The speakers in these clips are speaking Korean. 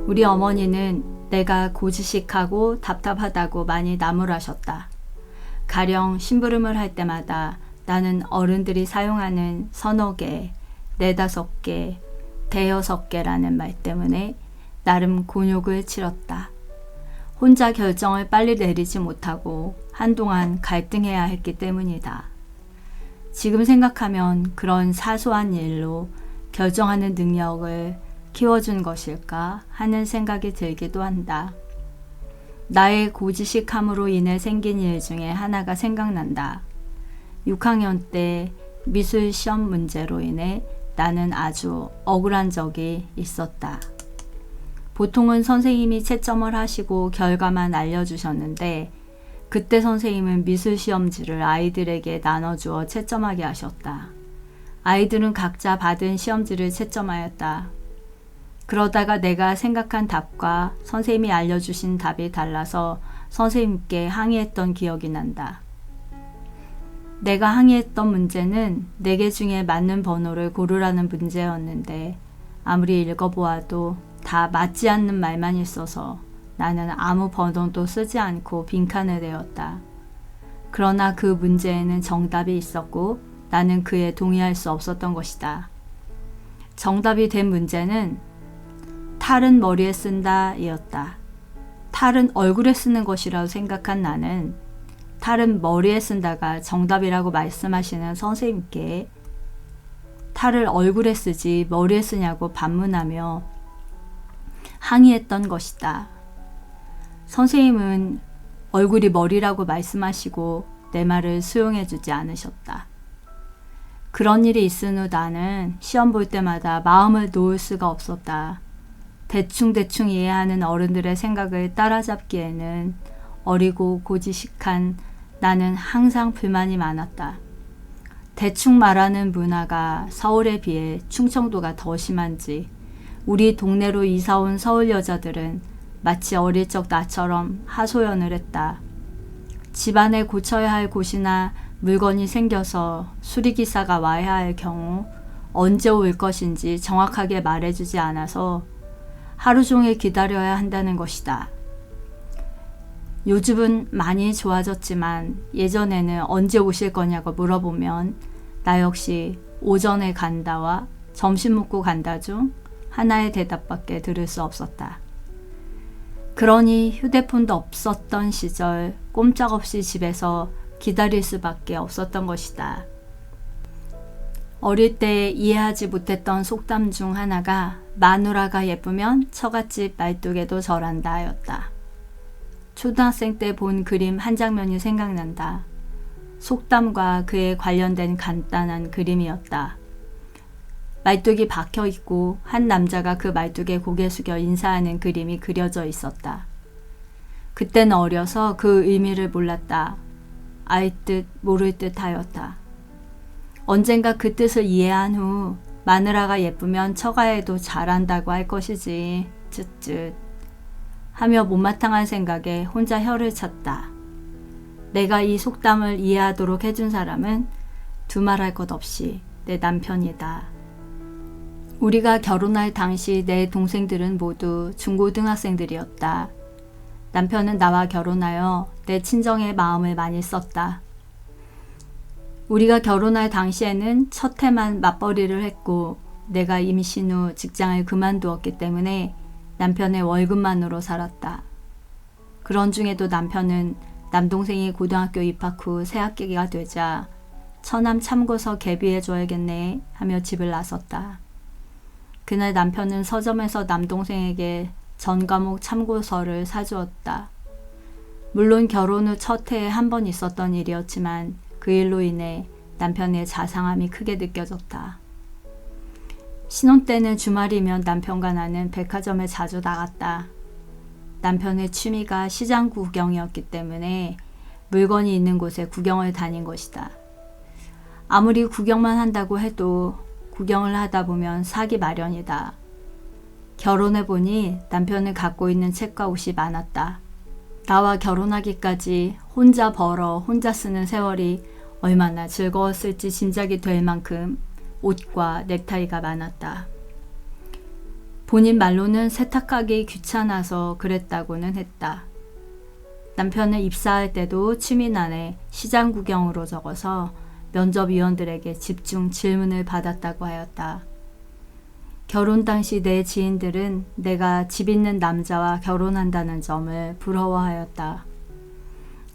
우리 어머니는 내가 고지식하고 답답하다고 많이 나무라셨다. 가령 심부름을 할 때마다 나는 어른들이 사용하는 서너 개, 네다섯 개, 대여섯 개라는 말 때문에 나름 곤욕을 치렀다. 혼자 결정을 빨리 내리지 못하고 한동안 갈등해야 했기 때문이다. 지금 생각하면 그런 사소한 일로 결정하는 능력을 키워준 것일까 하는 생각이 들기도 한다. 나의 고지식함으로 인해 생긴 일 중에 하나가 생각난다. 6학년 때 미술 시험 문제로 인해 나는 아주 억울한 적이 있었다. 보통은 선생님이 채점을 하시고 결과만 알려주셨는데 그때 선생님은 미술 시험지를 아이들에게 나눠주어 채점하게 하셨다. 아이들은 각자 받은 시험지를 채점하였다. 그러다가 내가 생각한 답과 선생님이 알려주신 답이 달라서 선생님께 항의했던 기억이 난다. 내가 항의했던 문제는 4개 중에 맞는 번호를 고르라는 문제였는데 아무리 읽어보아도 다 맞지 않는 말만 있어서 나는 아무 번호도 쓰지 않고 빈칸을 내었다. 그러나 그 문제에는 정답이 있었고 나는 그에 동의할 수 없었던 것이다. 정답이 된 문제는 탈은 머리에 쓴다 였다. 탈은 얼굴에 쓰는 것이라고 생각한 나는 탈은 머리에 쓴다가 정답이라고 말씀하시는 선생님께 탈을 얼굴에 쓰지 머리에 쓰냐고 반문하며 항의했던 것이다. 선생님은 얼굴이 머리라고 말씀하시고 내 말을 수용해주지 않으셨다. 그런 일이 있은 후 나는 시험 볼 때마다 마음을 놓을 수가 없었다. 대충 이해하는 어른들의 생각을 따라잡기에는 어리고 고지식한 나는 항상 불만이 많았다. 대충 말하는 문화가 서울에 비해 충청도가 더 심한지 우리 동네로 이사온 서울 여자들은 마치 어릴 적 나처럼 하소연을 했다. 집안에 고쳐야 할 곳이나 물건이 생겨서 수리기사가 와야 할 경우 언제 올 것인지 정확하게 말해주지 않아서 하루 종일 기다려야 한다는 것이다. 요즘은 많이 좋아졌지만 예전에는 언제 오실 거냐고 물어보면 나 역시 오전에 간다와 점심 먹고 간다 중 하나의 대답밖에 들을 수 없었다. 그러니 휴대폰도 없었던 시절 꼼짝없이 집에서 기다릴 수밖에 없었던 것이다. 어릴 때 이해하지 못했던 속담 중 하나가 마누라가 예쁘면 처갓집 말뚝에도 절한다 였다. 초등학생 때 본 그림 한 장면이 생각난다. 속담과 그에 관련된 간단한 그림이었다. 말뚝이 박혀 있고 한 남자가 그 말뚝에 고개 숙여 인사하는 그림이 그려져 있었다. 그때는 어려서 그 의미를 몰랐다. 알 듯 모를 듯 하였다. 언젠가 그 뜻을 이해한 후 마누라가 예쁘면 처가에도 잘한다고 할 것이지 쯧쯧 하며 못마땅한 생각에 혼자 혀를 찼다. 내가 이 속담을 이해하도록 해준 사람은 두말할 것 없이 내 남편이다. 우리가 결혼할 당시 내 동생들은 모두 중고등학생들이었다. 남편은 나와 결혼하여 내 친정의 마음을 많이 썼다. 우리가 결혼할 당시에는 첫 해만 맞벌이를 했고 내가 임신 후 직장을 그만두었기 때문에 남편의 월급만으로 살았다. 그런 중에도 남편은 남동생이 고등학교 입학 후 새학기가 되자 처남 참고서 개비해줘야겠네 하며 집을 나섰다. 그날 남편은 서점에서 남동생에게 전 과목 참고서를 사주었다. 물론 결혼 후 첫 해에 한 번 있었던 일이었지만 그 일로 인해 남편의 자상함이 크게 느껴졌다. 신혼 때는 주말이면 남편과 나는 백화점에 자주 나갔다. 남편의 취미가 시장 구경이었기 때문에 물건이 있는 곳에 구경을 다닌 것이다. 아무리 구경만 한다고 해도 구경을 하다 보면 사기 마련이다. 결혼해보니 남편은 갖고 있는 책과 옷이 많았다. 나와 결혼하기까지 혼자 벌어 혼자 쓰는 세월이 얼마나 즐거웠을지 짐작이 될 만큼 옷과 넥타이가 많았다. 본인 말로는 세탁하기 귀찮아서 그랬다고는 했다. 남편은 입사할 때도 취미난에 시장 구경으로 적어서 면접위원들에게 집중 질문을 받았다고 하였다. 결혼 당시 내 지인들은 내가 집 있는 남자와 결혼한다는 점을 부러워하였다.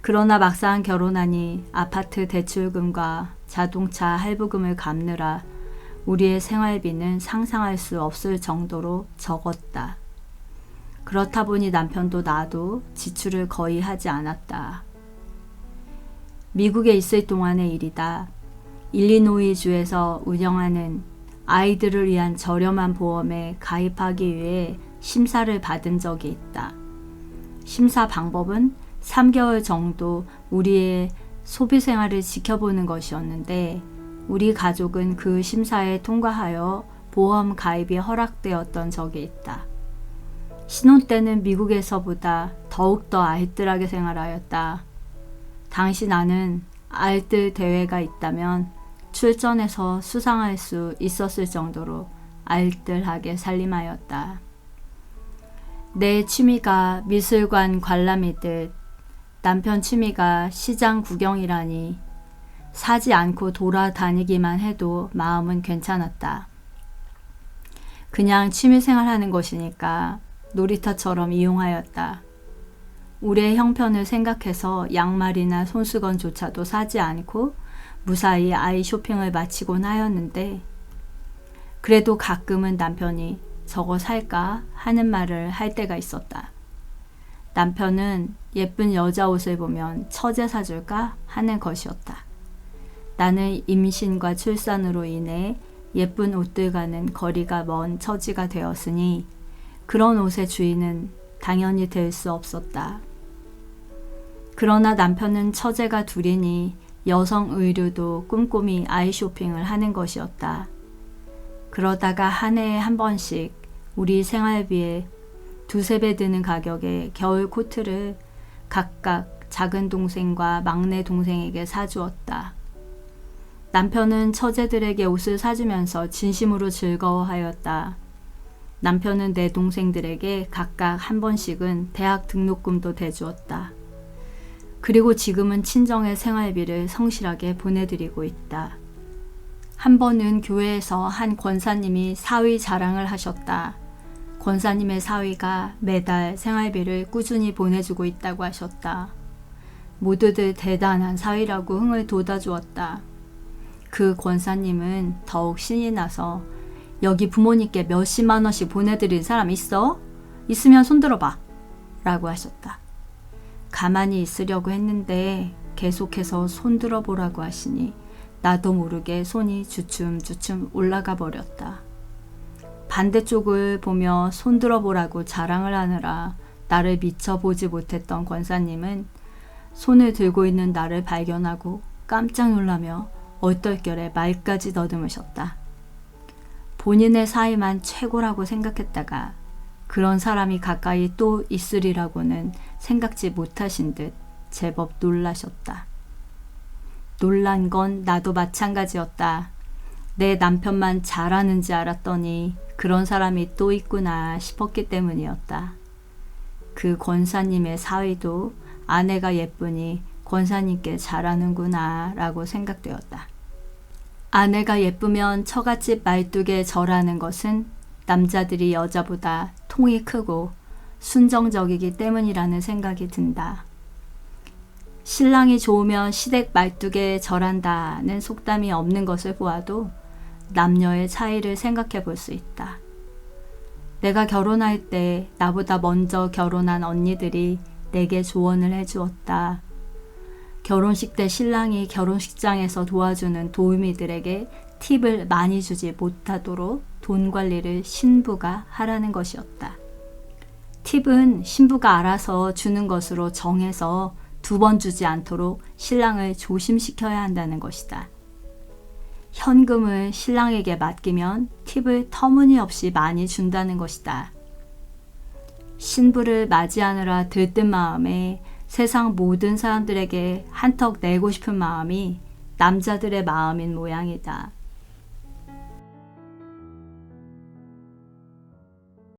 그러나 막상 결혼하니 아파트 대출금과 자동차 할부금을 갚느라 우리의 생활비는 상상할 수 없을 정도로 적었다. 그렇다 보니 남편도 나도 지출을 거의 하지 않았다. 미국에 있을 동안의 일이다. 일리노이주에서 운영하는 아이들을 위한 저렴한 보험에 가입하기 위해 심사를 받은 적이 있다. 심사 방법은 3개월 정도 우리의 소비 생활을 지켜보는 것이었는데 우리 가족은 그 심사에 통과하여 보험 가입이 허락되었던 적이 있다. 신혼 때는 미국에서보다 더욱더 알뜰하게 생활하였다. 당시 나는 알뜰 대회가 있다면 출전해서 수상할 수 있었을 정도로 알뜰하게 살림하였다. 내 취미가 미술관 관람이듯 남편 취미가 시장 구경이라니 사지 않고 돌아다니기만 해도 마음은 괜찮았다. 그냥 취미생활 하는 것이니까 놀이터처럼 이용하였다. 우리의 형편을 생각해서 양말이나 손수건조차도 사지 않고 무사히 아이 쇼핑을 마치곤 하였는데 그래도 가끔은 남편이 저거 살까 하는 말을 할 때가 있었다. 남편은 예쁜 여자 옷을 보면 처제 사줄까 하는 것이었다. 나는 임신과 출산으로 인해 예쁜 옷들과는 거리가 먼 처지가 되었으니 그런 옷의 주인은 당연히 될 수 없었다. 그러나 남편은 처제가 둘이니 여성 의류도 꼼꼼히 아이 쇼핑을 하는 것이었다. 그러다가 한 해에 한 번씩 우리 생활비에 두세 배 드는 가격의 겨울 코트를 각각 작은 동생과 막내 동생에게 사주었다. 남편은 처제들에게 옷을 사주면서 진심으로 즐거워하였다. 남편은 내 동생들에게 각각 한 번씩은 대학 등록금도 대주었다. 그리고 지금은 친정의 생활비를 성실하게 보내드리고 있다. 한 번은 교회에서 한 권사님이 사위 자랑을 하셨다. 권사님의 사위가 매달 생활비를 꾸준히 보내주고 있다고 하셨다. 모두들 대단한 사위라고 흥을 돋아주었다. 그 권사님은 더욱 신이 나서 여기 부모님께 몇십만 원씩 보내드린 사람 있어? 있으면 손들어봐 라고 하셨다. 가만히 있으려고 했는데 계속해서 손들어 보라고 하시니 나도 모르게 손이 주춤주춤 올라가 버렸다. 반대쪽을 보며 손들어 보라고 자랑을 하느라 나를 미처 보지 못했던 권사님은 손을 들고 있는 나를 발견하고 깜짝 놀라며 얼떨결에 말까지 더듬으셨다. 본인의 사이만 최고라고 생각했다가 그런 사람이 가까이 또 있으리라고는 생각지 못하신 듯 제법 놀라셨다. 놀란 건 나도 마찬가지였다. 내 남편만 잘하는지 알았더니 그런 사람이 또 있구나 싶었기 때문이었다. 그 권사님의 사위도 아내가 예쁘니 권사님께 잘하는구나 라고 생각되었다. 아내가 예쁘면 처갓집 말뚝에 절하는 것은 남자들이 여자보다 통이 크고 순정적이기 때문이라는 생각이 든다. 신랑이 좋으면 시댁 말뚝에 절한다는 속담이 없는 것을 보아도 남녀의 차이를 생각해 볼 수 있다. 내가 결혼할 때 나보다 먼저 결혼한 언니들이 내게 조언을 해주었다. 결혼식 때 신랑이 결혼식장에서 도와주는 도우미들에게 팁을 많이 주지 못하도록 돈 관리를 신부가 하라는 것이었다. 팁은 신부가 알아서 주는 것으로 정해서 2번 주지 않도록 신랑을 조심시켜야 한다는 것이다. 현금을 신랑에게 맡기면 팁을 터무니없이 많이 준다는 것이다. 신부를 맞이하느라 들뜬 마음에 세상 모든 사람들에게 한턱 내고 싶은 마음이 남자들의 마음인 모양이다.